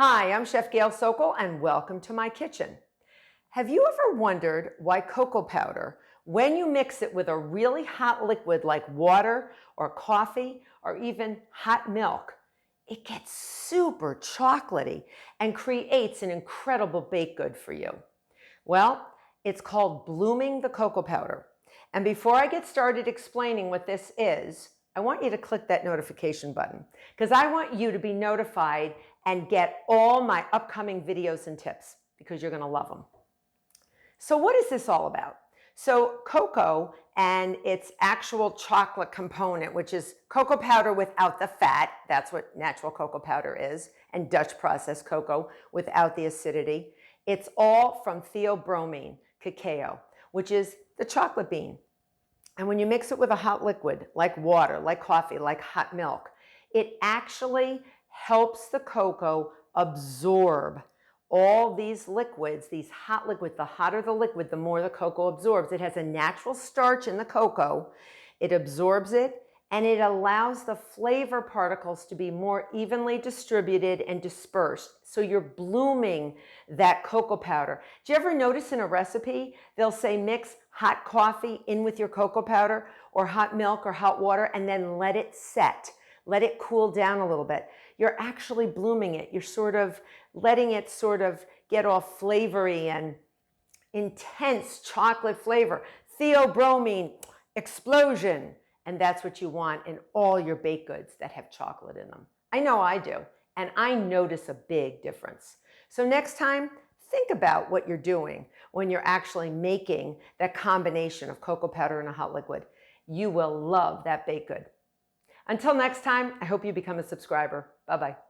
Hi, I'm Chef Gail Sokol and welcome to my kitchen. Have you ever wondered why cocoa powder, when you mix it with a really hot liquid like water or coffee or even hot milk, it gets super chocolatey and creates an incredible baked good for you? Well, it's called blooming the cocoa powder. And before I get started explaining what this is, I want you to click that notification button because I want you to be notified and get all my upcoming videos and tips because you're going to love them. So what is this all about? So cocoa and its actual chocolate component, which is cocoa powder without the fat, that's what natural cocoa powder is, and Dutch processed cocoa without the acidity. It's all from theobromine, cacao, which is the chocolate bean. And when you mix it with a hot liquid, like water, like coffee, like hot milk, it actually helps the cocoa absorb all these liquids, these hot liquids. The hotter the liquid, the more the cocoa absorbs. It has a natural starch in the cocoa. It absorbs it, and it allows the flavor particles to be more evenly distributed and dispersed. So you're blooming that cocoa powder. Do you ever notice in a recipe, they'll say mix hot coffee in with your cocoa powder or hot milk or hot water and then let it set. Let it cool down a little bit. You're actually blooming it. You're sort of letting it sort of get all flavory and intense chocolate flavor. Theobromine explosion. And that's what you want in all your baked goods that have chocolate in them. I know I do. And I notice a big difference. So next time, think about what you're doing when you're actually making that combination of cocoa powder and a hot liquid. You will love that baked good. Until next time, I hope you become a subscriber. Bye-bye.